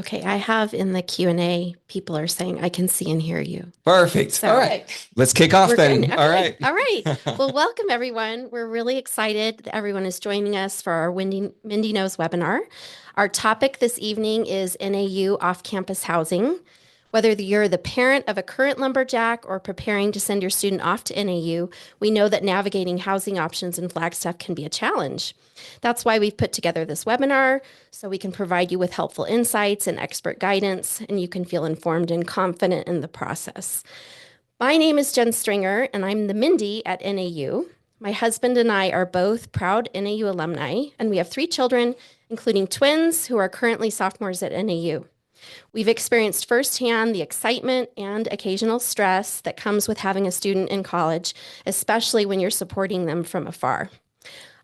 Okay, I have in the Q&A, people are saying I can see and hear you. Perfect. All So right. Let's kick off we're good. then. All Okay, right. all right. Well, welcome everyone. We're really excited that everyone is joining us for our Mindy Knows webinar. Our topic this evening is NAU off-campus housing. Whether you're the parent of a current lumberjack or preparing to send your student off to NAU, we know that navigating housing options in Flagstaff can be a challenge. That's why we've put together this webinar, so we can provide you with helpful insights and expert guidance, and you can feel informed and confident in the process. My name is Jen Stringer, and I'm the Mindy at NAU. My husband and I are both proud NAU alumni, and we have 3 children, including twins who are currently sophomores at NAU. We've experienced firsthand the excitement and occasional stress that comes with having a student in college, especially when you're supporting them from afar.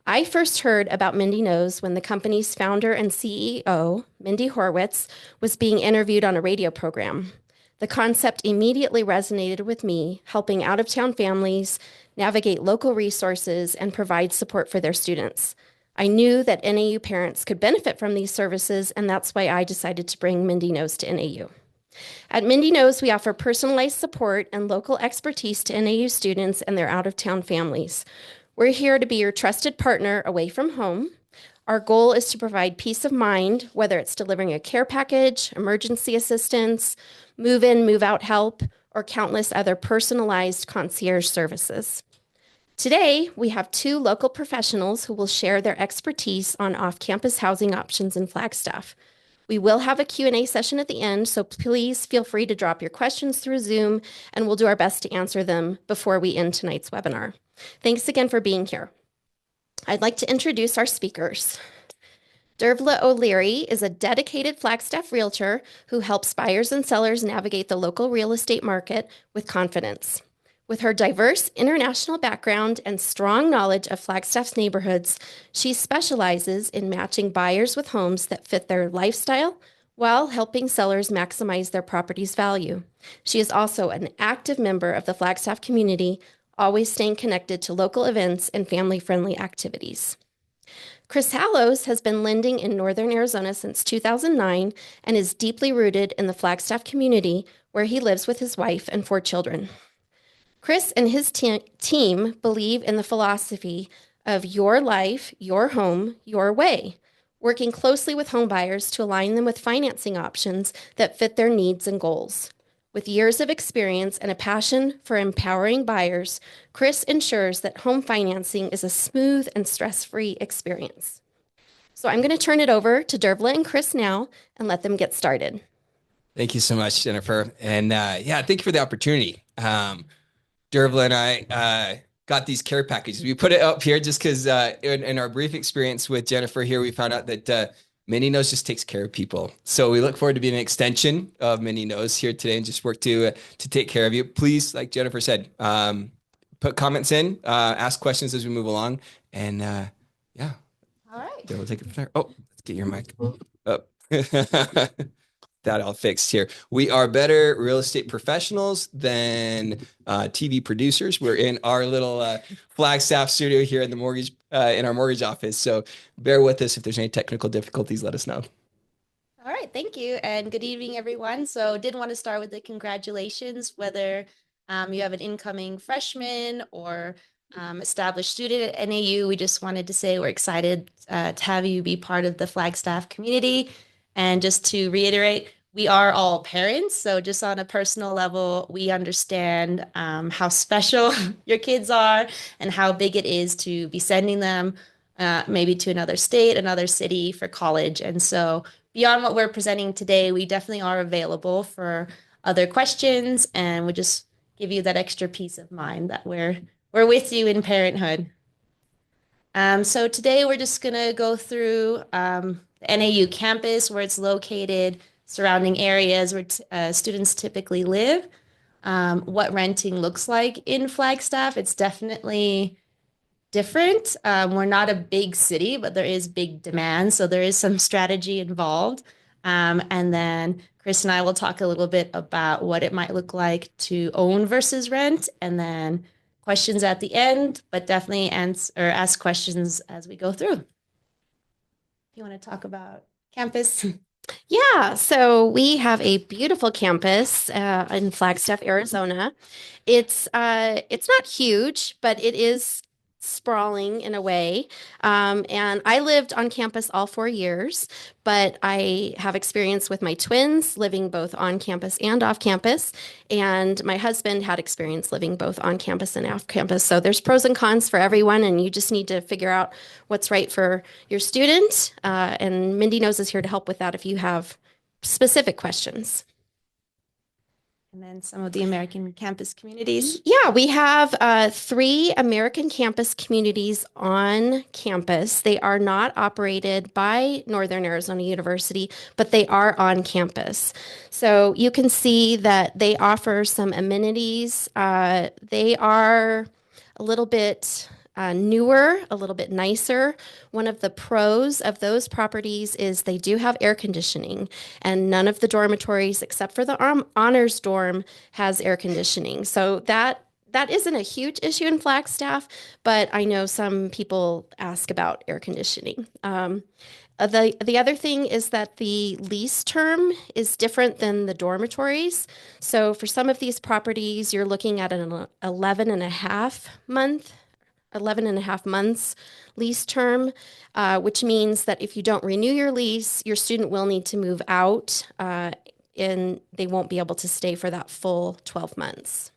I first heard about Mindy Knows when the company's founder and CEO, Mindy Horowitz, was being interviewed on a radio program. The concept immediately resonated with me, helping out-of-town families navigate local resources and provide support for their students. I knew that NAU parents could benefit from these services, and that's why I decided to bring Mindy Knows to NAU. At Mindy Knows, we offer personalized support and local expertise to NAU students and their out-of-town families. We're here to be your trusted partner away from home. Our goal is to provide peace of mind, whether it's delivering a care package, emergency assistance, move in, move out help, or countless other personalized concierge services. Today, we have 2 local professionals who will share their expertise on off-campus housing options in Flagstaff. We will have a Q&A session at the end, so please feel free to drop your questions through Zoom, and we'll do our best to answer them before we end tonight's webinar. Thanks again for being here. I'd like to introduce our speakers. Dervla O'Leary is a dedicated Flagstaff realtor who helps buyers and sellers navigate the local real estate market with confidence. With her diverse international background and strong knowledge of Flagstaff's neighborhoods, she specializes in matching buyers with homes that fit their lifestyle while helping sellers maximize their property's value. She is also an active member of the Flagstaff community, always staying connected to local events and family-friendly activities. Chris Hallows has been lending in Northern Arizona since 2009 and is deeply rooted in the Flagstaff community where he lives with his wife and 4 children. Chris and his team believe in the philosophy of your life, your home, your way, working closely with home buyers to align them with financing options that fit their needs and goals. With years of experience and a passion for empowering buyers, Chris ensures that home financing is a smooth and stress-free experience. So I'm going to turn it over to Dervla and Chris now and let them get started. Thank you so much, Jennifer. And thank you for the opportunity. Dervla and I got these care packages. We put it up here just because in our brief experience with Jennifer here, we found out that Mindy Knows just takes care of people. So we look forward to being an extension of Mindy Knows here today and just work to take care of you. Please, like Jennifer said, put comments in, ask questions as we move along. And yeah. All right. We'll take it from there. Oh, let's get your mic up. That all fixed here. We are better real estate professionals than TV producers. We're in our little Flagstaff studio here in the mortgage in our mortgage office. So bear with us if there's any technical difficulties. Let us know. All right, thank you, and good evening, everyone. So did want to start with the congratulations, whether you have an incoming freshman or established student at NAU. We just wanted to say we're excited to have you be part of the Flagstaff community. And just to reiterate, we are all parents. So just on a personal level, we understand how special your kids are and how big it is to be sending them maybe to another state, another city for college. And so beyond what we're presenting today, we definitely are available for other questions, and we just give you that extra peace of mind that we're with you in parenthood. So today we're just gonna go through the NAU campus, where it's located, surrounding areas where students typically live, what renting looks like in Flagstaff. It's definitely different. We're not a big city, but there is big demand, so there is some strategy involved. And then Chris and I will talk a little bit about what it might look like to own versus rent, and then questions at the end, but definitely answer or ask questions as we go through. You want to talk about campus? Yeah, so we have a beautiful campus in Flagstaff, Arizona. It's not huge, but it is sprawling in a way. And I lived on campus all 4 years, but I have experience with my twins living both on campus and off campus. And my husband had experience living both on campus and off campus. So there's pros and cons for everyone, and you just need to figure out what's right for your student. And Mindy Knows is here to help with that if you have specific questions. And then some of the American campus communities. Yeah, we have 3 American campus communities on campus. They are not operated by Northern Arizona University, but they are on campus. So you can see that they offer some amenities. They are a little bit newer, a little bit nicer. One of the pros of those properties is they do have air conditioning, and none of the dormitories, except for the honors dorm, has air conditioning. So that isn't a huge issue in Flagstaff, but I know some people ask about air conditioning. The other thing is that the lease term is different than the dormitories. So for some of these properties, you're looking at an 11 and a half months lease term, which means that if you don't renew your lease, your student will need to move out, and they won't be able to stay for that full 12 months.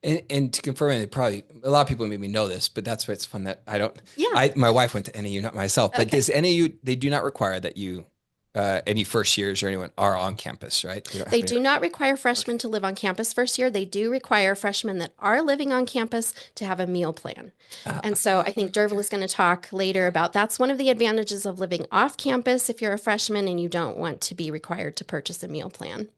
And to confirm it, probably a lot of people maybe know this, but that's why it's fun that I don't. Yeah. My wife went to NAU, not myself, but Okay. does NAU, they do not require that you any first years or anyone are on campus, right? They do not require freshmen to live on campus first year. They do require freshmen that are living on campus to have a meal plan. And so I think Dervil is going to talk later about that's one of the advantages of living off campus if you're a freshman and you don't want to be required to purchase a meal plan.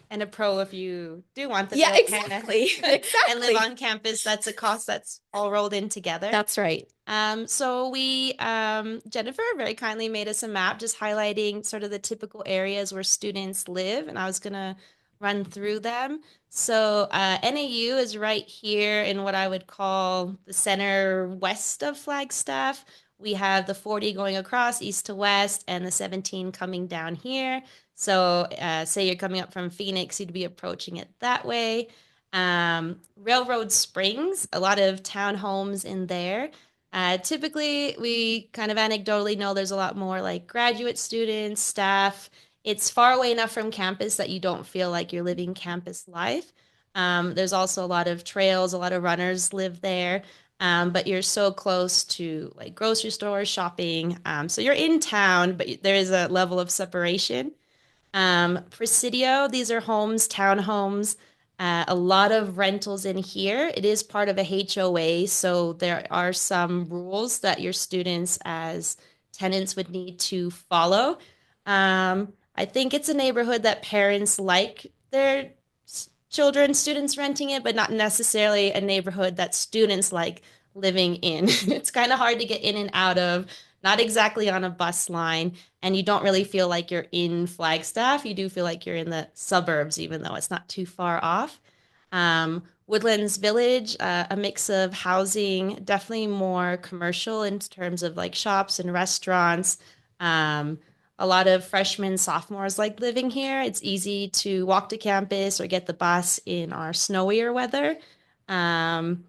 And a pro if you do want the Yeah, meal exactly. plan and live Exactly. on campus. That's a cost that's all rolled in together. That's right. So Jennifer very kindly made us a map just highlighting sort of the typical areas where students live, and I was gonna run through them. So NAU is right here in what I would call the center west of Flagstaff. We have the 40 going across east to west and the 17 coming down here. So say you're coming up from Phoenix, you'd be approaching it that way. Railroad Springs, a lot of townhomes in there. Typically, we kind of anecdotally know there's a lot more like graduate students, staff. It's far away enough from campus that you don't feel like you're living campus life. There's also a lot of trails, a lot of runners live there, but you're so close to like grocery stores, shopping. So you're in town, but there is a level of separation. Presidio, these are homes, townhomes, a lot of rentals in here. It is part of a HOA, so there are some rules that your students as tenants would need to follow. I think it's a neighborhood that parents like their children, students renting it, but not necessarily a neighborhood that students like living in. It's kind of hard to get in and out of, not exactly on a bus line, and you don't really feel like you're in Flagstaff. You do feel like you're in the suburbs, even though it's not too far off. Woodlands Village, a mix of housing, definitely more commercial in terms of like shops and restaurants. A lot of freshmen, sophomores like living here. It's easy to walk to campus or get the bus in our snowier weather. Um,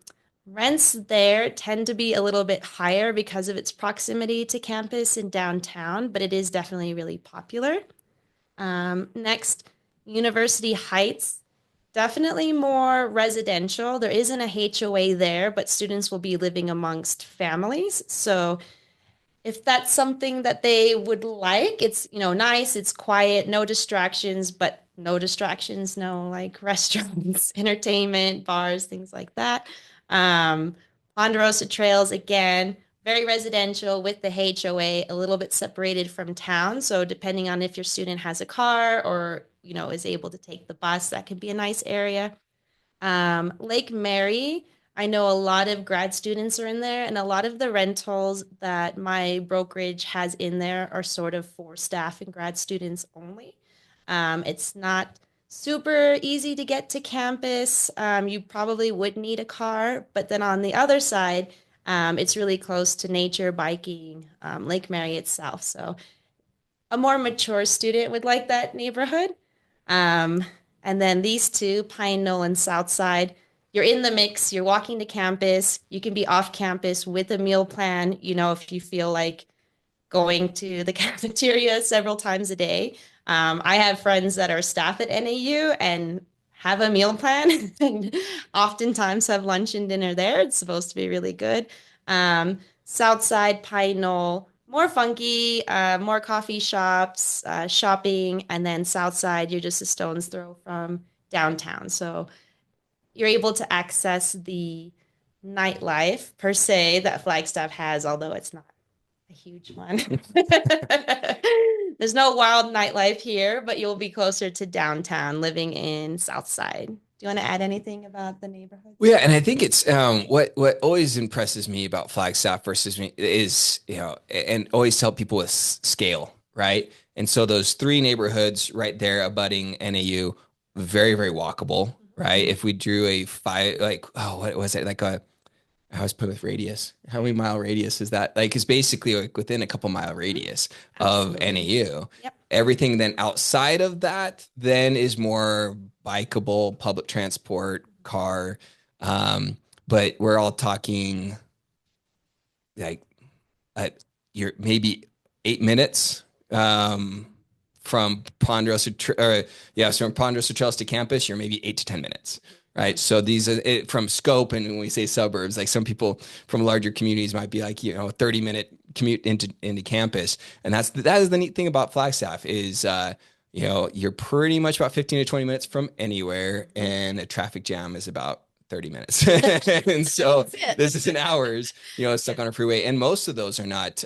Rents there tend to be a little bit higher because of its proximity to campus and downtown, but it is definitely really popular. Next, University Heights, definitely more residential. There isn't a HOA there, but students will be living amongst families. So if that's something that they would like, it's, nice, it's quiet, no distractions, but no distractions, no like restaurants, entertainment, bars, things like that. Um, Ponderosa Trails, again, very residential with the HOA, a little bit separated from town. So depending on if your student has a car or, is able to take the bus, that can be a nice area. Lake Mary, I know a lot of grad students are in there, and a lot of the rentals that my brokerage has in there are sort of for staff and grad students only. It's not super easy to get to campus. You probably would need a car, but then on the other side, it's really close to nature, biking, Lake Mary itself. So a more mature student would like that neighborhood. Um, and then these two, Pine Knoll and Southside, you're in the mix, you're walking to campus, you can be off campus with a meal plan, if you feel like going to the cafeteria several times a day. I have friends that are staff at NAU and have a meal plan and oftentimes have lunch and dinner there. It's supposed to be really good. Southside, Pine Knoll, more funky, more coffee shops, shopping, and then Southside, you're just a stone's throw from downtown. So you're able to access the nightlife per se that Flagstaff has, although it's not a huge one. There's no wild nightlife here, but you'll be closer to downtown living in Southside. Do you want to add anything about the neighborhood? Well, yeah, and I think it's what always impresses me about Flagstaff versus me is, and always tell people with scale, right? And so those three neighborhoods right there abutting NAU, very, very walkable, right? If we drew a five, like, oh, what was it? Like I was put with radius. How many mile radius is that? Like, it's basically like within a couple mile radius of Absolutely. NAU. Yep. Everything then outside of that then is more bikeable, public transport, car. But we're all talking like you're maybe 8 minutes from Ponderosa, so from Ponderosa Trails to campus, you're maybe 8 to 10 minutes, right? So these are from scope, and when we say suburbs, like some people from larger communities might be like, a 30-minute commute into campus, and that is the neat thing about Flagstaff is. You're pretty much about 15 to 20 minutes from anywhere, and a traffic jam is about 30 minutes. And so this is an hours, stuck on a freeway. And most of those are not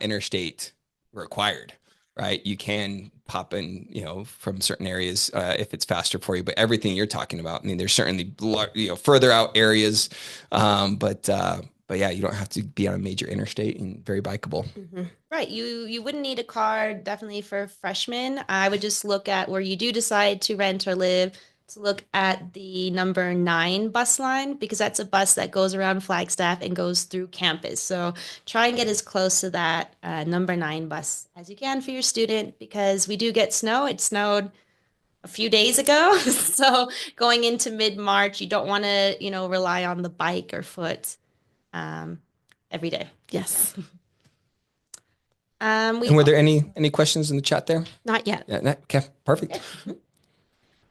interstate required, right? You can pop in, from certain areas if it's faster for you. But everything you're talking about, I mean, there's certainly further out areas, but yeah, you don't have to be on a major interstate and very bikeable. Mm-hmm. Right. You wouldn't need a car definitely for freshmen. I would just look at where you do decide to rent or live to look at the number 9 bus line because that's a bus that goes around Flagstaff and goes through campus. So try and get as close to that number 9 bus as you can for your student because we do get snow. It snowed a few days ago. So going into mid-March, you don't want to, rely on the bike or foot um, every day. Yes. And were there any questions in the chat there? Not yet. Yeah, okay, perfect.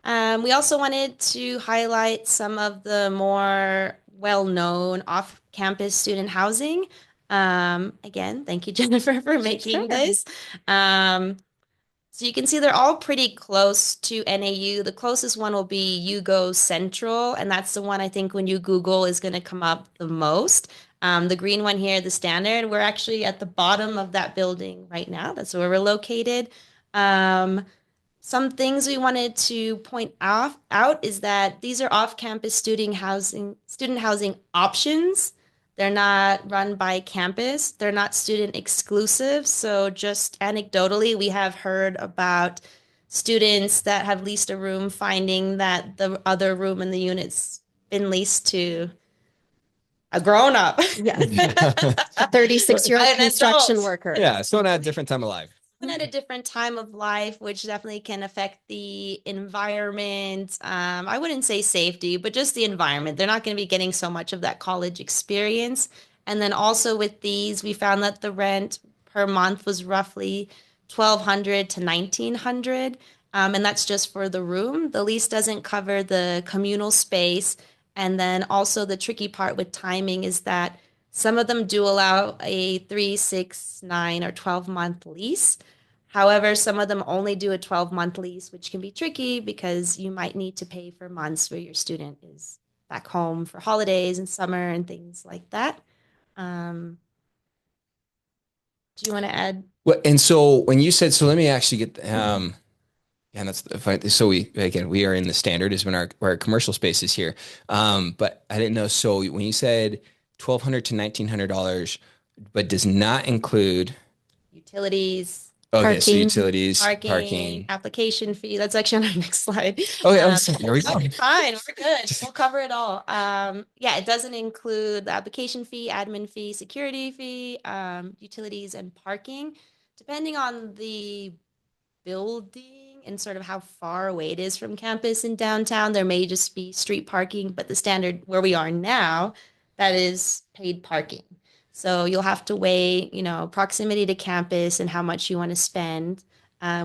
We also wanted to highlight some of the more well-known off-campus student housing. Again, thank you, Jennifer, for making this. So you can see they're all pretty close to NAU. The closest one will be Hugo Central, and that's the one I think when you Google is going to come up the most. The green one here, the standard, we're actually at the bottom of that building right now. That's where we're located. Some things we wanted to point out is that these are off-campus student housing options. They're not run by campus. They're not student exclusive. So just anecdotally, we have heard about students that have leased a room finding that the other room in the unit's been leased to a grown up. Yeah. A 36-year-old construction worker. Yeah, so at a different time of life. At a different time of life, which definitely can affect the environment. I wouldn't say safety, but just the environment. They're not going to be getting so much of that college experience. And then also with these, we found that the rent per month was roughly $1,200 to $1,900. And that's just for the room. The lease doesn't cover the communal space. And then also the tricky part with timing is that some of them do allow a 3, 6, 9, or 12-month lease. However, some of them only do a 12-month lease, which can be tricky because you might need to pay for months where your student is back home for holidays and summer and things like that. Do you want to add? Well, and so when you said, so let me actually get, and that's fine. So we are in the standard is when our commercial space is here. But I didn't know. So when you said $1,200 to $1,900, but does not include utilities. Okay, parking, so utilities, parking, application fee. That's actually on our next slide. Okay, here we go. Fine, we're good. We'll cover it all. Yeah, it doesn't include the application fee, admin fee, security fee, utilities, and parking. depending on the building and sort of how far away it is from campus in downtown, there may just be street parking, but the standard where we are now, that is paid parking. So you'll have to weigh, proximity to campus and how much you want to spend.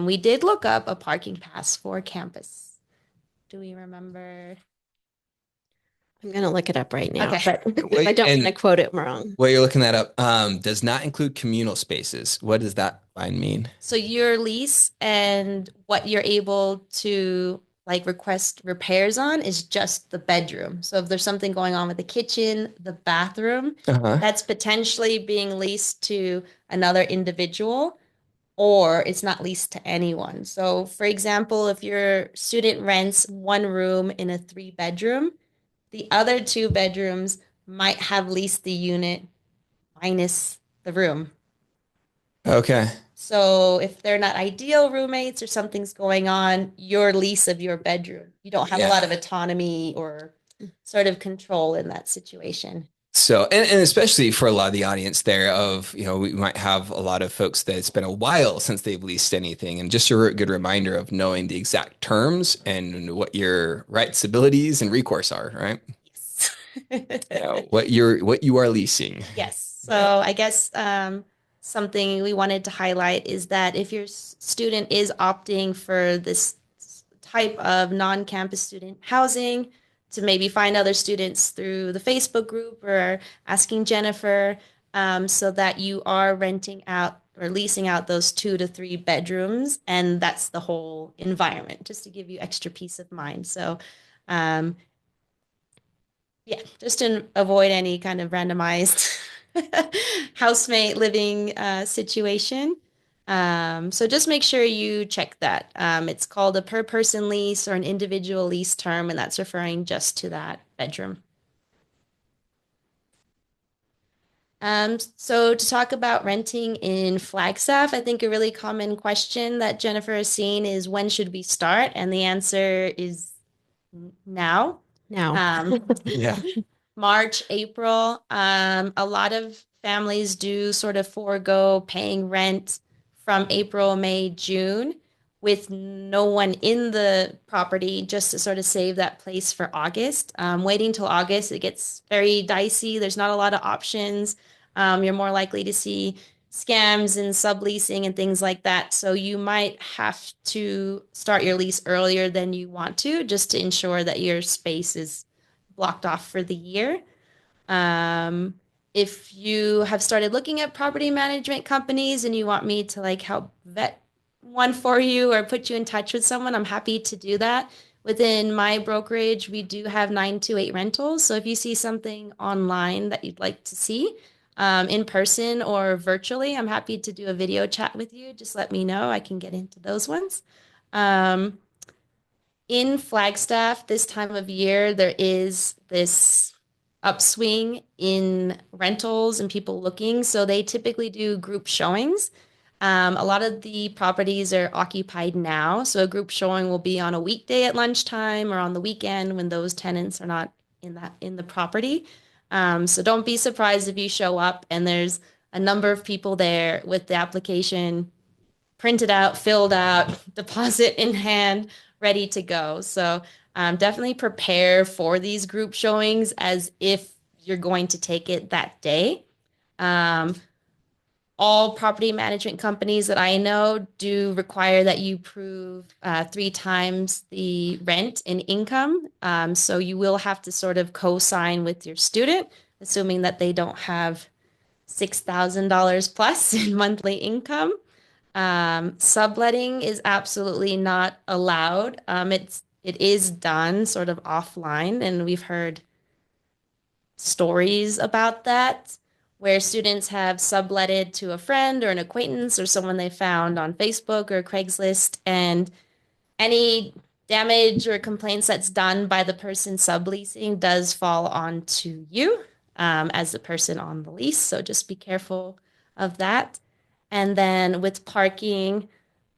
We did look up a parking pass for campus. Do we remember? I'm going to look it up right now, Okay. but I Wait, don't want and to quote it wrong. while you're looking that up, does not include communal spaces. What does that line mean? So your lease and what you're able to like request repairs on is just the bedroom. So if there's something going on with the kitchen, the bathroom, Uh-huh. that's potentially being leased to another individual or it's not leased to anyone. So for example, if your student rents one room in a 3 bedroom, the other 2 bedrooms might have leased the unit minus the room. Okay. So if they're not ideal roommates or something's going on, your lease of your bedroom, you don't have a Yeah. lot of autonomy or sort of control in that situation. So, and especially for a lot of the audience there of, we might have a lot of folks that it's been a while since they've leased anything. And just a good reminder of knowing the exact terms and what your rights, abilities, and recourse are, right? Yes. What you are leasing. Yes. So I guess something we wanted to highlight is that if your student is opting for this type of non-campus student housing, to maybe find other students through the Facebook group or asking Jennifer, so that you are renting out or leasing out those 2 to 3 bedrooms, and that's the whole environment, just to give you extra peace of mind. So, um, yeah, just to avoid any kind of randomized housemate living situation. So just make sure you check that. It's called a per person lease or an individual lease term, and that's referring just to that bedroom. So to talk about renting in Flagstaff, I think a really common question that Jennifer has seen is when should we start? And the answer is now. Now, Yeah. March, April. A lot of families do sort of forego paying rent from April, May, June with no one in the property just to sort of save that place for August. Waiting till August, it gets very dicey. There's not a lot of options. You're more likely to see scams and subleasing and things like that. So you might have to start your lease earlier than you want to just to ensure that your space is blocked off for the year. Um, if you have started looking at property management companies and you want me to like help vet one for you or put you in touch with someone, I'm happy to do that. Within my brokerage, we do have 928 rentals. So if you see something online that you'd like to see in person or virtually, I'm happy to do a video chat with you. Just let me know. I can get into those ones. Um, in Flagstaff this time of year, there is this upswing in rentals and people looking. So they typically do group showings. A lot of the properties are occupied now. So a group showing will be on a weekday at lunchtime or on the weekend when those tenants are not in the property. So don't be surprised if you show up and there's a number of people there with the application printed out, filled out, deposit in hand, ready to go. So definitely prepare for these group showings as if you're going to take it that day. Um, all property management companies that I know do require that you prove 3 times the rent and income. So you will have to sort of co-sign with your student, assuming that they don't have $6,000 plus in monthly income. Subletting is absolutely not allowed. It is done sort of offline, and we've heard stories about that where students have subletted to a friend or an acquaintance or someone they found on Facebook or Craigslist, and any damage or complaints that's done by the person subleasing does fall onto you as the person on the lease. So just be careful of that. And then with parking,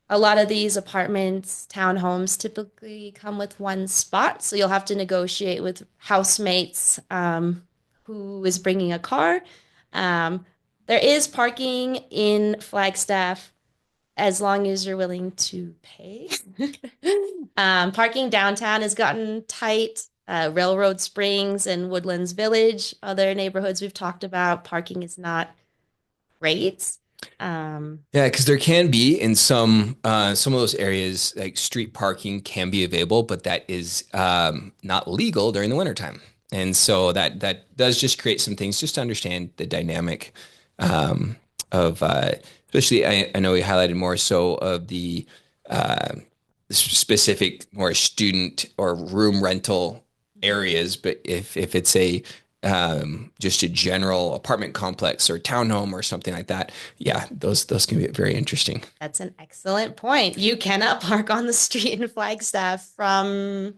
a lot of these apartments, townhomes typically come with one spot. So you'll have to negotiate with housemates who is bringing a car. Um, there is parking in Flagstaff as long as you're willing to pay. Parking downtown has gotten tight. Railroad Springs and Woodlands Village, other neighborhoods we've talked about, parking is not great. Yeah, because there can be in some of those areas, like street parking can be available, but that is not legal during the wintertime. And so that does just create some things just to understand the dynamic um, of especially I know we highlighted more so of the uh, specific more student or room rental areas, but if it's a just a general apartment complex or townhome or something like that, yeah, those can be very interesting. That's an excellent point. You cannot park on the street in Flagstaff from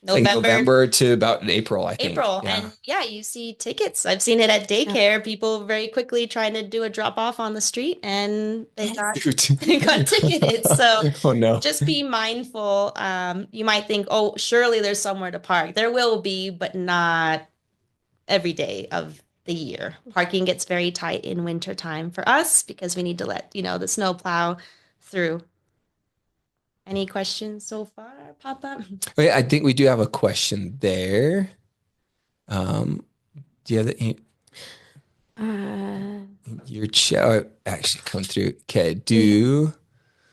It's like November, November to about April, I think. April. Yeah. And yeah, you see tickets. I've seen it at Yeah. daycare, people very quickly trying to do a drop off on the street and they got Shoot. they got ticketed. So Oh no. just be mindful. You might think, oh, surely there's somewhere to park. There will be, but not every day of the year. Parking gets very tight in winter time for us because we need to let, the snow plow through. Any questions so far pop up? Wait, I think we do have a question there. Do you have Uh, your chat actually come through? Okay. Do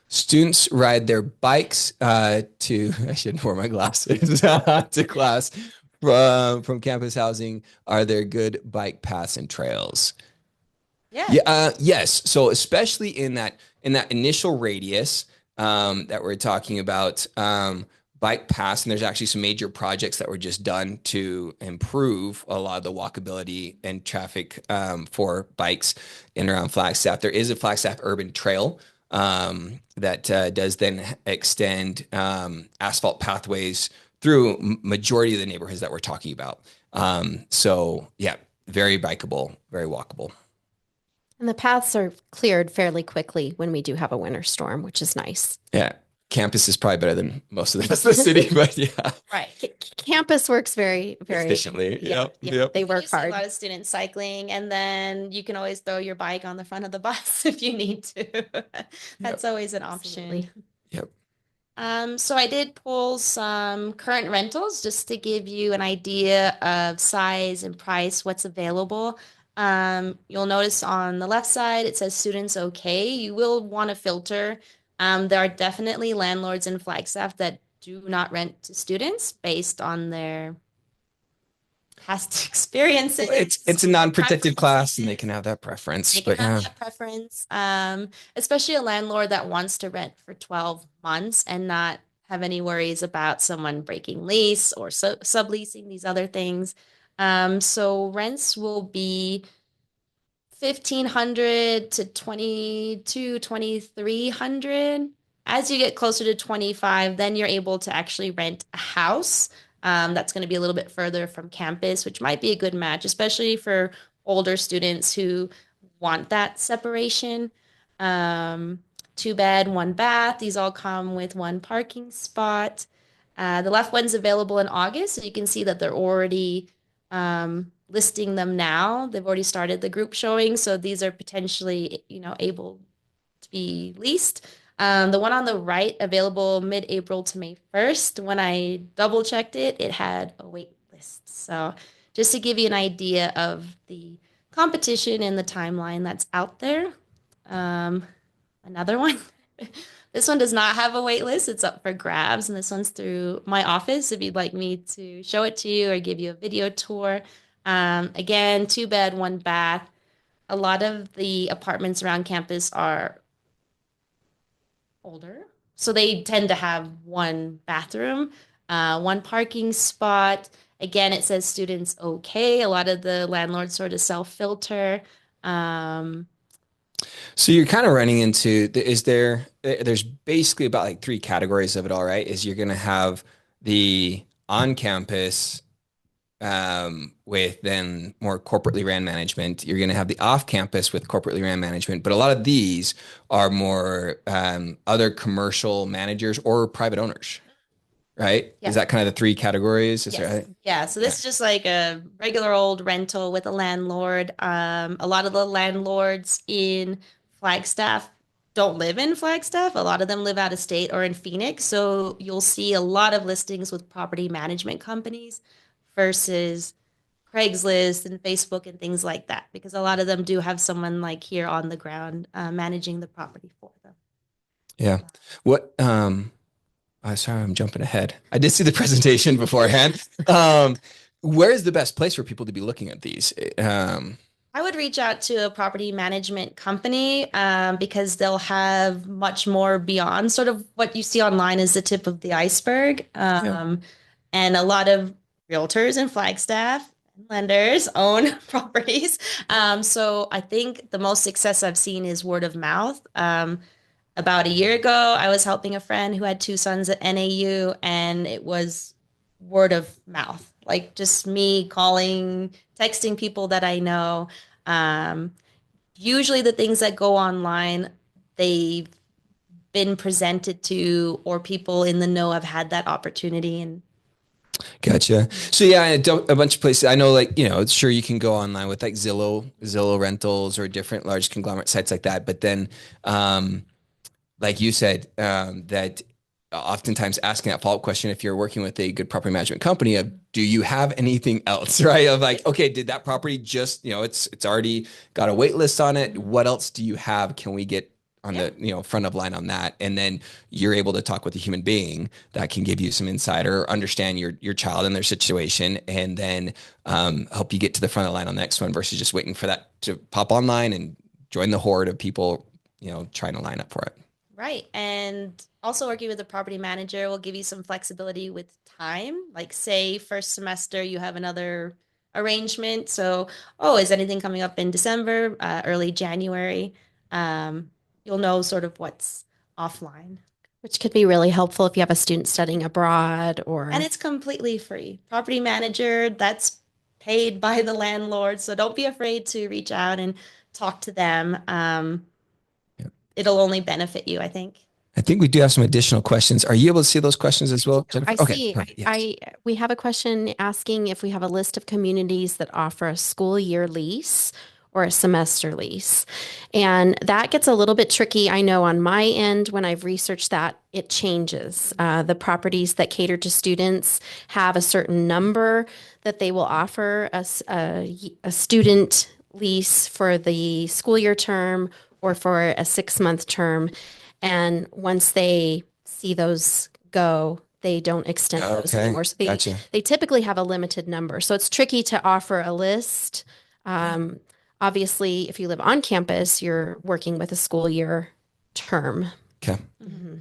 students ride their bikes to, I shouldn't wear my glasses, to class from campus housing? Are there good bike paths and trails? Yeah. Yeah, yes. So especially in that initial radius that we're talking about, bike paths, and there's actually some major projects that were just done to improve a lot of the walkability and traffic for bikes in and around Flagstaff. There is a Flagstaff Urban Trail that does then extend asphalt pathways through majority of the neighborhoods that we're talking about. So yeah, very bikeable, very walkable. and the paths are cleared fairly quickly when we do have a winter storm, which is nice. Yeah, campus is probably better than most of the rest of the city, but yeah, Right. Campus works very, very efficiently. yeah, Yep, yeah, yep. they You work see a hard. lot of students cycling, and then you can always throw your bike on the front of the bus if you need to. That's always an option. Absolutely. Yep. So I did pull some current rentals just to give you an idea of size and price, what's available. You'll notice on the left side it says students okay. You will want to filter. There are definitely landlords in Flagstaff that do not rent to students based on their past experiences. It's a non-protected class, and they preferences. can have that preference. They can But have yeah, that preference, especially a landlord that wants to rent for 12 months and not have any worries about someone breaking lease or subleasing these other things. So rents will be 1,500 to 2,300. As you get closer to 25, then you're able to actually rent a house. That's going to be a little bit further from campus, which might be a good match, especially for older students who want that separation. Um, Two bed, one bath. These all come with one parking spot. The left one's available in August, so you can see that they're already listing them now. They've already started the group showing, so these are potentially, able to be leased. The one on the right available mid-April to May 1st. When I double checked it, it had a wait list. So just to give you an idea of the competition and the timeline that's out there. Another one. This one does not have a wait list. It's up for grabs, and this one's through my office if you'd like me to show it to you or give you a video tour. Again, two bed, one bath. A lot of the apartments around campus are older, so they tend to have one bathroom, one parking spot. Again, it says students okay. A lot of the landlords sort of self-filter. Um, so you're kind of running into there's basically about like three categories of it all, right? Is you're going to have the on-campus with then more corporately ran management. You're going to have the off-campus with corporately ran management, but a lot of these are more other commercial managers or private owners, right? Yeah. Is that kind of the three categories? Is Yes. right? Yeah. So this is just like a regular old rental with a landlord. A lot of the landlords in Flagstaff don't live in Flagstaff. A lot of them live out of state or in Phoenix. So you'll see a lot of listings with property management companies versus Craigslist and Facebook and things like that, because a lot of them do have someone like here on the ground managing the property for them. Yeah. What, sorry, I'm jumping ahead. I did see the presentation beforehand. Where is the best place for people to be looking at these? I would reach out to a property management company because they'll have much more beyond sort of what you see online is the tip of the iceberg. And a lot of realtors in Flagstaff and lenders own properties. So I think the most success I've seen is word of mouth. About a year ago, I was helping a friend who had two sons at NAU, and it was word of mouth, like just me calling, texting people that I know. Um, Usually, the things that go online, they've been presented to, or people in the know have had that opportunity. And Gotcha. So yeah, a bunch of places. I know, like, sure you can go online with like Zillow rentals or different large conglomerate sites like that. But then, like you said, that oftentimes asking that follow-up question, if you're working with a good property management company, of do you have anything else, right? Of like, okay, did that property just, it's already got a wait list on it. What else do you have? Can we get on the front of line on that? And then you're able to talk with a human being that can give you some insight or understand your child and their situation, and then help you get to the front of the line on the next one versus just waiting for that to pop online and join the horde of people, trying to line up for it. right. And also working with a property manager will give you some flexibility with time. Like say first semester, you have another arrangement. So, oh, is anything coming up in December, early January? You'll know sort of what's offline. Which could be really helpful if you have a student studying abroad or. And it's completely free. Property manager, that's paid by the landlord. So don't be afraid to reach out and talk to them. It'll only benefit you, I think. I think we do have some additional questions. Are you able to see those questions as well, Jennifer? I Okay. see. Yes. We have a question asking if we have a list of communities that offer a school year lease or a semester lease. And that gets a little bit tricky. I know on my end, when I've researched that, it changes. The properties that cater to students have a certain number that they will offer us a student lease for the school year term or for a 6-month term. And once they see those go, they don't extend those anymore. So they typically have a limited number. So it's tricky to offer a list. Obviously, if you live on campus, you're working with a school year term. Okay. Mm-hmm.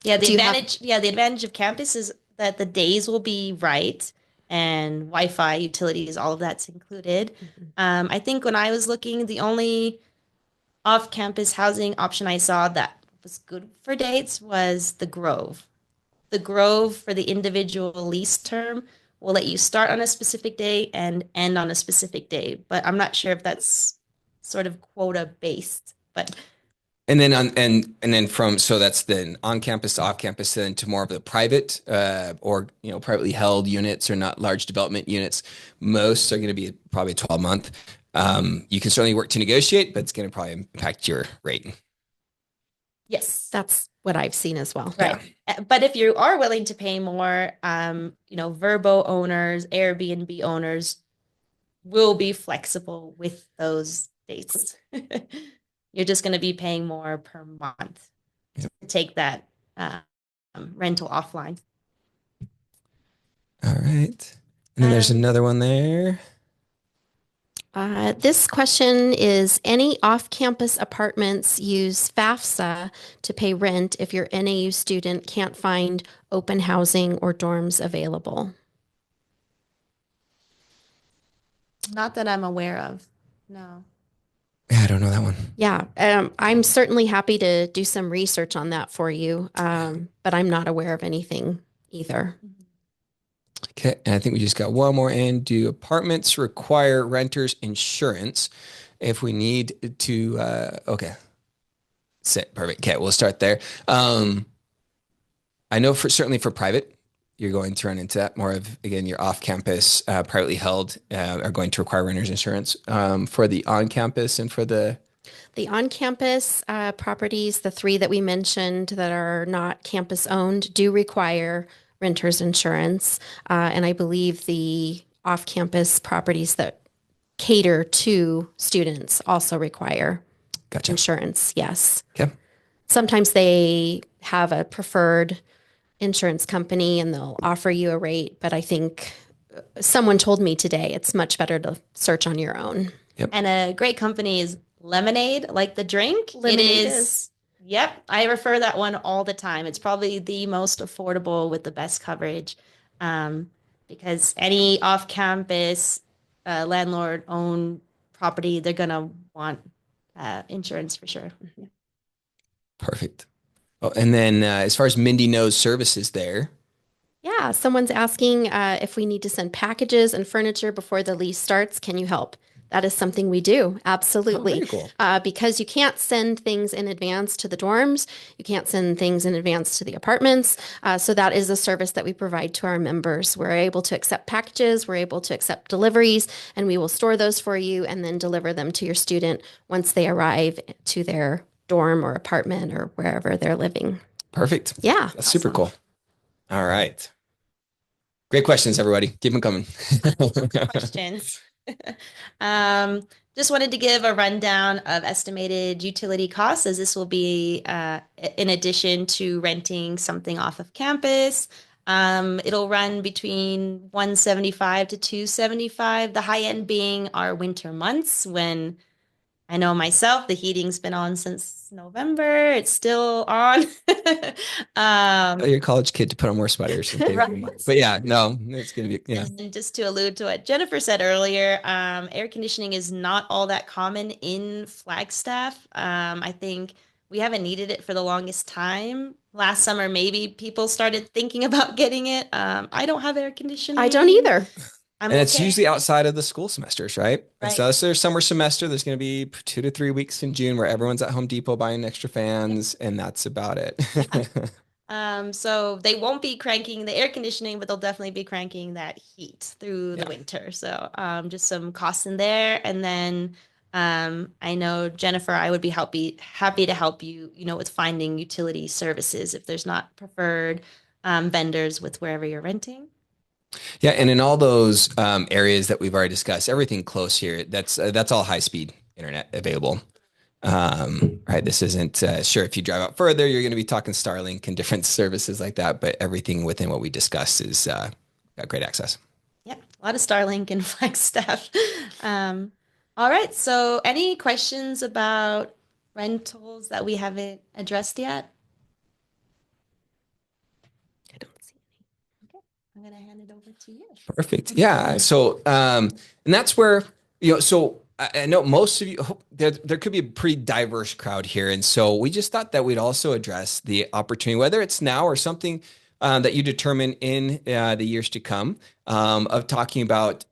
Yeah, the advantage of campus is that the days will be right and Wi-Fi, utilities, all of that's included. I think when I was looking, the only off-campus housing option I saw that was good for dates was the Grove. The Grove for the individual lease term will let you start on a specific day and end on a specific day, but I'm not sure if that's sort of quota based. But and then so that's then on campus to off campus, then to more of the private or privately held units or not large development units. Most are going to be probably a 12-month. You can certainly work to negotiate, but it's going to probably impact your rate. Yes, that's what I've seen as well. Right. Yeah. But if you are willing to pay more, Verbo owners, Airbnb owners will be flexible with those dates. You're just going to be paying more per month to take that rental offline. All right. And then there's another one there. This question is, any off-campus apartments use FAFSA to pay rent if your NAU student can't find open housing or dorms available? Not that I'm aware of. No. Yeah, I don't know that one. Yeah, I'm certainly happy to do some research on that for you, but I'm not aware of anything either. Okay, and I think we just got one more in. Do apartments require renters insurance if we need to? Okay, perfect. Okay, we'll start there. I know certainly for private, you're going to run into that more of, again, your off-campus, privately held are going to require renters insurance. For the on-campus and for the The on-campus properties, the three that we mentioned that are not campus owned, do require renter's insurance. And I believe the off-campus properties that cater to students also require Gotcha. insurance. Yes. Okay. Sometimes they have a preferred insurance company and they'll offer you a rate, but I think someone told me today it's much better to search on your own. Yep. And a great company is Lemonade, like the drink. Lemonade is. Yep, I refer that one all the time. It's probably the most affordable with the best coverage, because any off-campus landlord-owned property, they're gonna want insurance for sure. Perfect. Oh, and then as far as Mindy knows services there. Yeah, someone's asking if we need to send packages and furniture before the lease starts. Can you help? That is something we do. Oh, Absolutely. very cool. Because you can't send things in advance to the dorms, you can't send things in advance to the apartments. So that is a service that we provide to our members. We're able to accept packages, we're able to accept deliveries, and we will store those for you and then deliver them to your student once they arrive to their dorm or apartment or wherever they're living. Perfect. Yeah. That's super Awesome. cool. All right. Great questions, everybody. Keep them coming. Questions. Just wanted to give a rundown of estimated utility costs, as this will be in addition to renting something off of campus. It'll run between 175 to 275, the high end being our winter months when I know myself, the heating's been on since November. It's still on. Tell your college kid to put on more sweaters. And Right. But yeah, no, it's going to be, yeah. And just to allude to what Jennifer said earlier, air conditioning is not all that common in Flagstaff. I think we haven't needed it for the longest time. Last summer, maybe people started thinking about getting it. I don't have air conditioning. I don't either. I'm And it's okay. usually outside of the school semesters, right? And Right. so this their summer semester, there's going to be 2 to 3 weeks in June where everyone's at Home Depot buying extra fans, and that's about it. So they won't be cranking the air conditioning, but they'll definitely be cranking that heat through the Yeah. winter. So just some costs in there. And then I know Jennifer, I would be happy to help you, with finding utility services if there's not preferred vendors with wherever you're renting. Yeah, and in all those areas that we've already discussed, everything close here, that's all high speed internet available. Right, this isn't sure if you drive out further, you're going to be talking Starlink and different services like that, but everything within what we discussed is got great access. Yeah, a lot of Starlink and Flagstaff. All right, so any questions about rentals that we haven't addressed yet? I don't see any. Okay, I'm gonna hand it over to you. Perfect. Yeah. So, and that's where, so I know most of you, there could be a pretty diverse crowd here. And so we just thought that we'd also address the opportunity, whether it's now or something that you determine in the years to come, of talking about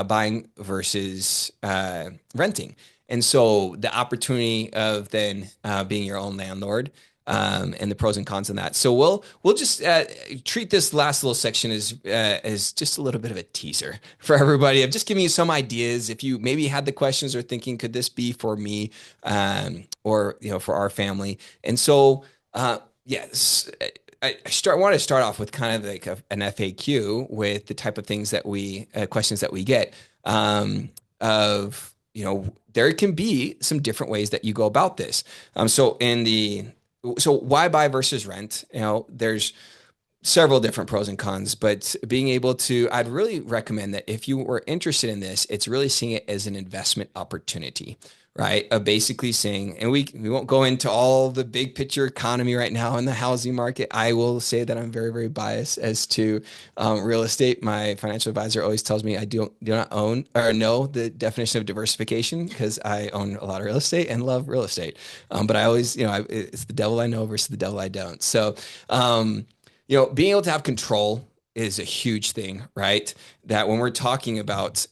buying versus renting. And so the opportunity of then being your own landlord, and the pros and cons of that. So we'll just treat this last little section as just a little bit of a teaser for everybody of just giving you some ideas. If you maybe had the questions or thinking, could this be for me, or for our family? And so yes. I want to start off with kind of like an FAQ with the type of things that questions that we get, of, there can be some different ways that you go about this. So why buy versus rent? There's several different pros and cons, but being able to, I'd really recommend that if you were interested in this, it's really seeing it as an investment opportunity, right? Of basically saying, and we won't go into all the big picture economy right now in the housing market. I will say that I'm very, very biased as to real estate. My financial advisor always tells me I do not own or know the definition of diversification because I own a lot of real estate and love real estate. But I always, it's the devil I know versus the devil I don't. So, being able to have control is a huge thing, right? That when we're talking about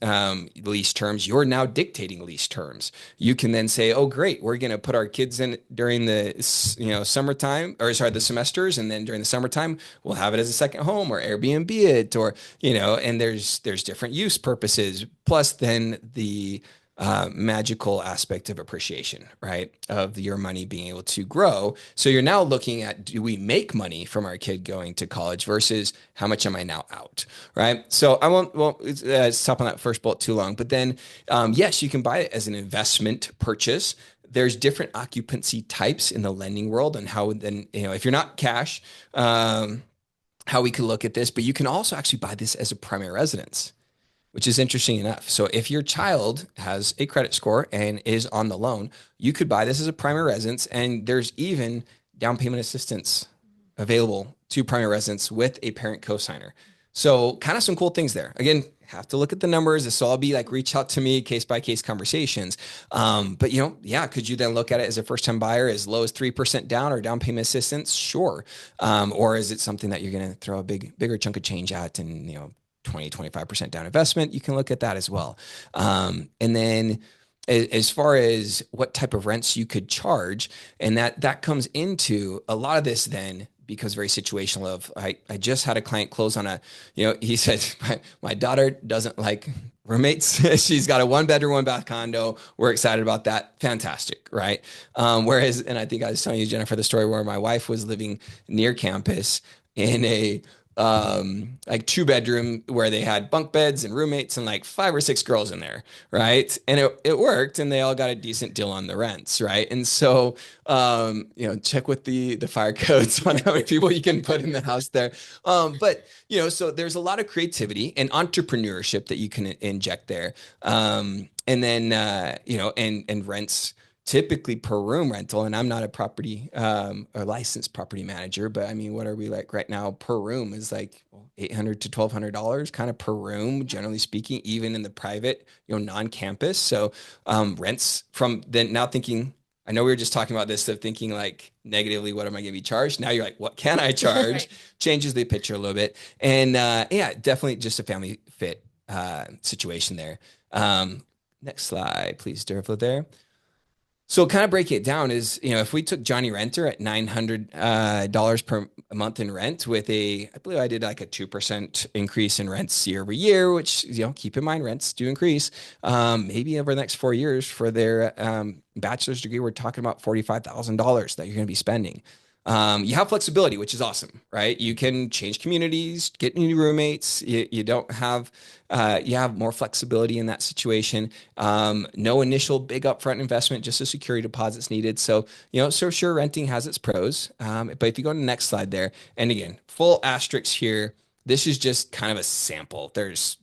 lease terms, you're now dictating lease terms. You can then say, "Oh, great, we're going to put our kids in during the summertime, or sorry, the semesters, and then during the summertime, we'll have it as a second home or Airbnb it, or and there's different use purposes. Plus, then the magical aspect of appreciation, right? Of your money being able to grow. So you're now looking at, do we make money from our kid going to college versus how much am I now out, right? So I won't stop on that first bullet too long, but then yes, you can buy it as an investment purchase. There's different occupancy types in the lending world and how then, if you're not cash, how we could look at this, but you can also actually buy this as a primary residence, which is interesting enough. So if your child has a credit score and is on the loan, you could buy this as a primary residence, and there's even down payment assistance available to primary residents with a parent cosigner. So kind of some cool things there. Again, have to look at the numbers. This will all be like reach out to me, case by case conversations. But yeah, could you then look at it as a first time buyer as low as 3% down or down payment assistance? Sure. Or is it something that you're going to throw a bigger chunk of change at and 20-25% down investment? You can look at that as well. And then as far as what type of rents you could charge, and that comes into a lot of this then becomes very situational of I just had a client close on he said, my daughter doesn't like roommates. She's got a 1 bedroom, 1 bath condo. We're excited about that. Fantastic. Right. Whereas, and I think I was telling you, Jennifer, the story where my wife was living near campus in a like 2 bedroom where they had bunk beds and roommates and like 5 or 6 girls in there, right? And it worked, and they all got a decent deal on the rents, right? And so check with the fire codes on how many people you can put in the house there. But so there's a lot of creativity and entrepreneurship that you can inject there. And then and rents typically per room rental. And I'm not a property or licensed property manager, but I mean, what are we like right now? Per room is like $800 to $1,200 kind of per room, generally speaking, even in the private, non-campus. So rents from then now thinking, I know we were just talking about this of thinking like negatively, what am I going to be charged? Now you're like, what can I charge? Right. Changes the picture a little bit. And yeah, definitely just a family fit situation there. Next slide, please, Dervla there. So kind of break it down is, if we took Johnny Renter at $900 per month in rent with I believe I did like a 2% increase in rents year over year, which, keep in mind rents do increase. Maybe over the next 4 years for their bachelor's degree, we're talking about $45,000 that you're going to be spending. You have flexibility, which is awesome, right? You can change communities, get new roommates. You don't have, you have more flexibility in that situation. No initial big upfront investment, just a security deposit's needed. So, so sure, renting has its pros. But if you go to the next slide there, and again, full asterisks here, this is just kind of a sample. There's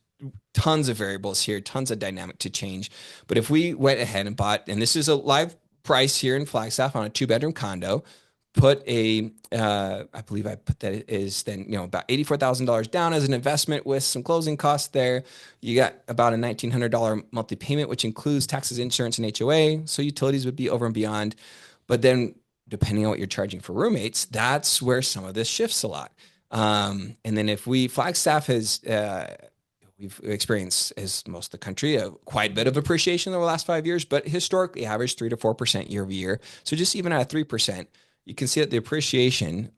tons of variables here, tons of dynamic to change. But if we went ahead and bought, and this is a live price here in Flagstaff on a 2 bedroom condo, put I believe I put that is then, about $84,000 down as an investment with some closing costs there. You got about a $1,900 monthly payment, which includes taxes, insurance, and HOA. So utilities would be over and beyond. But then depending on what you're charging for roommates, that's where some of this shifts a lot. And then Flagstaff has, we've experienced, as most of the country, quite a bit of appreciation over the last 5 years, but historically averaged 3 to 4% year over year. So just even at 3%, you can see that the appreciation,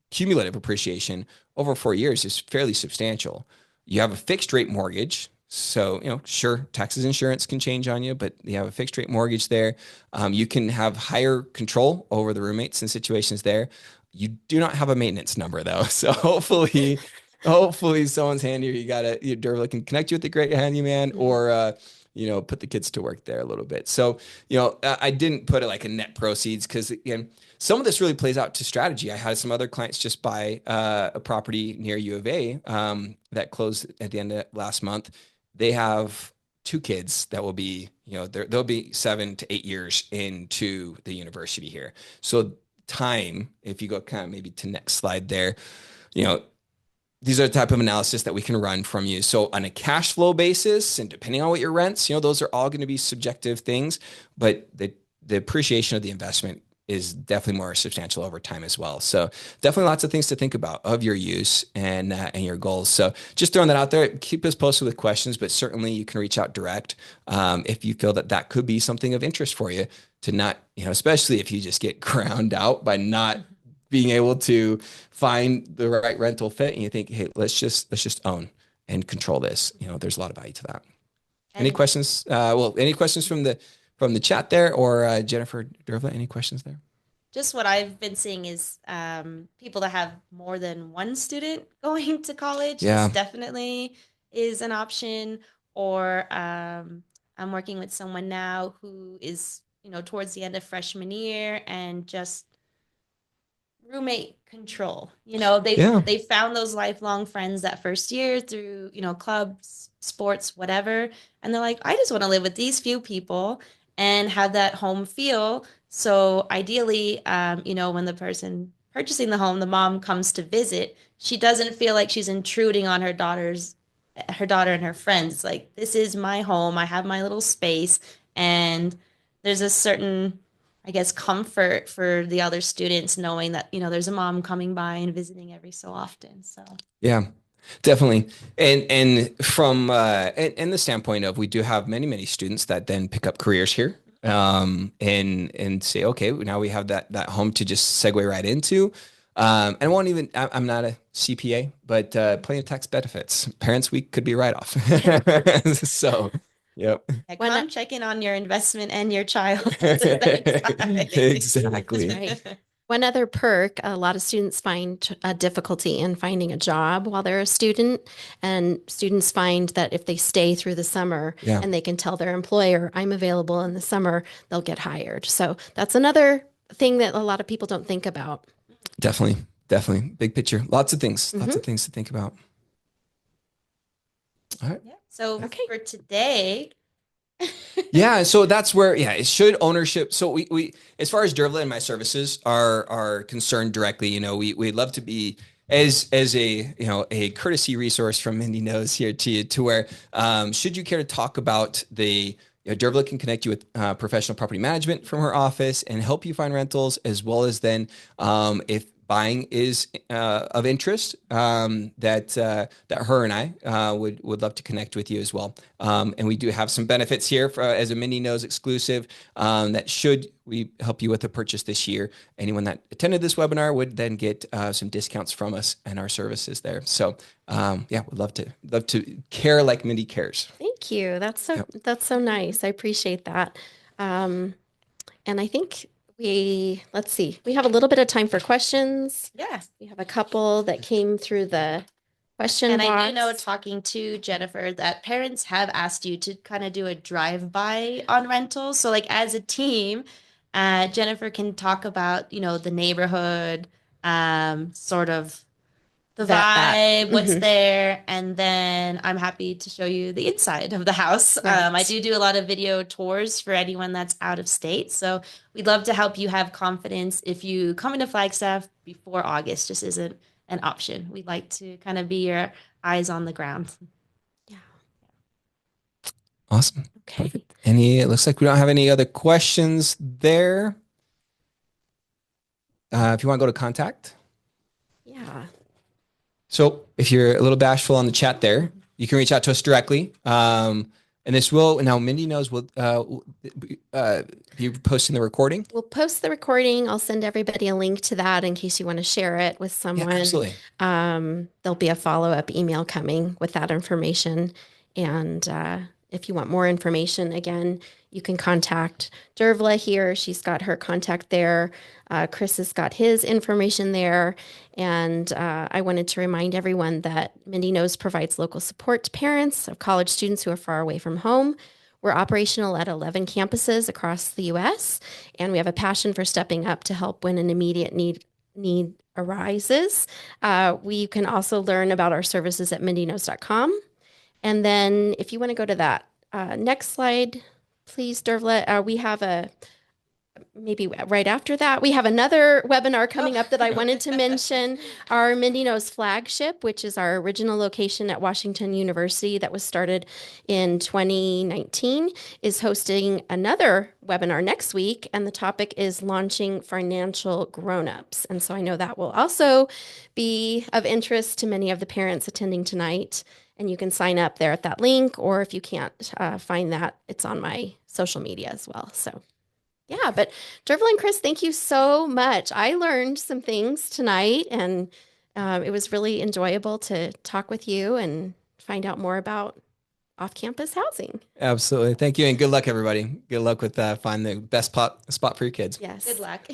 cumulative appreciation over 4 years is fairly substantial. You have a fixed rate mortgage. So, sure, taxes, insurance can change on you, but you have a fixed rate mortgage there. You can have higher control over the roommates in situations there. You do not have a maintenance number though. So hopefully someone's handy, or Dervla can connect you with the great handyman, or, put the kids to work there a little bit. So, I didn't put it like a net proceeds because, again, some of this really plays out to strategy. I had some other clients just buy a property near U of A that closed at the end of last month. They have 2 kids that will be, they'll be 7 to 8 years into the university here. So time, if you go kind of maybe to next slide there, these are the type of analysis that we can run from you. So on a cash flow basis, and depending on what your rents, those are all going to be subjective things, but the appreciation of the investment is definitely more substantial over time as well. So definitely lots of things to think about of your use and your goals. So just throwing that out there, keep us posted with questions, but certainly you can reach out direct if you feel that could be something of interest for you, to not, especially if you just get ground out by not being able to find the right rental fit, and you think, hey, let's just own and control this. There's a lot of value to that. Any And questions? Well, any questions from the chat there, or Jennifer Dervla, any questions there? just what I've been seeing is people that have more than one student going to college. This Yeah. definitely is an option. Or I'm working with someone now who is, towards the end of freshman year and just roommate control. Yeah. They found those lifelong friends that first year through, clubs, sports, whatever. And they're like, I just want to live with these few people and have that home feel. So ideally, when the person purchasing the home, the mom comes to visit, she doesn't feel like she's intruding on her daughter and her friends. It's like, this is my home. I have my little space. And there's a certain, I guess, comfort for the other students knowing that, there's a mom coming by and visiting every so often. So Yeah, definitely. And from and the standpoint of, we do have many students that then pick up careers here, and say, okay, now we have that home to just segue right into. And won't even, I'm not a CPA, but plenty of tax benefits. Parents Week could be a write-off. So, yep. yeah, When come check in on your investment and your child at the Exactly. next time. One other perk, a lot of students find a difficulty in finding a job while they're a student, and students find that if they stay through the summer Yeah, and they can tell their employer, I'm available in the summer, they'll get hired. So that's another thing that a lot of people don't think about. definitely. Definitely. Big picture. Lots of things. Lots Mhm. of things to think about. All right. Yeah. So Okay. for today, Yeah, so that's where, yeah, it should ownership. So we as far as Dervla and my services are concerned directly, we'd love to be as a a courtesy resource from Mindy Knows here to you, to where should you care to talk about Dervla can connect you with professional property management from her office and help you find rentals, as well as then if buying is of interest, that her and I would love to connect with you as well. And we do have some benefits here as a Mindy Knows exclusive, that should we help you with a purchase this year. Anyone that attended this webinar would then get some discounts from us and our services there. So yeah, would love to care like Mindy cares. Thank you. Yep. That's so nice. I appreciate that. Um, and I think let's see, we have a little bit of time for questions. yeah. We have a couple that came through the question And box. I do know, talking to Jennifer, that parents have asked you to kind of do a drive-by on rentals. So like as a team, Jennifer can talk about, the neighborhood, sort of the That. vibe, what's Mhm. there, and then I'm happy to show you the inside of the house. Right. I do a lot of video tours for anyone that's out of state, so we'd love to help you have confidence if you come into Flagstaff before August. Just isn't an option. We'd like to kind of be your eyes on the ground. Yeah. Awesome. Okay. Perfect. It looks like we don't have any other questions there. If you want to go to contact. Yeah. So if you're a little bashful on the chat there, you can reach out to us directly. And this will, now Mindy Knows we'll be posting the recording. We'll post the recording. I'll send everybody a link to that in case you want to share it with Yeah, someone. absolutely. There'll be a follow-up email coming with that information. And if you want more information, again, you can contact Dervla here. She's got her contact there. Chris has got his information there. And I wanted to remind everyone that Mindy Knows provides local support to parents of college students who are far away from home. We're operational at 11 campuses across the U.S., and we have a passion for stepping up to help when an immediate need arises. We can also learn about our services at mindyknows.com. And then if you want to go to that next slide, please, Dervla, we have maybe right after that, we have another webinar coming up that I wanted to mention. Our Mindy Knows flagship, which is our original location at Washington University that was started in 2019, is hosting another webinar next week. And the topic is launching financial grown-ups. And so I know that will also be of interest to many of the parents attending tonight. And you can sign up there at that link, or if you can't find that, it's on my social media as well. So yeah, but Dervla and Chris, thank you so much. I learned some things tonight, and it was really enjoyable to talk with you and find out more about off-campus housing. Absolutely. Thank you. And good luck, everybody. Good luck with finding the best spot for your kids. Yes. Good luck.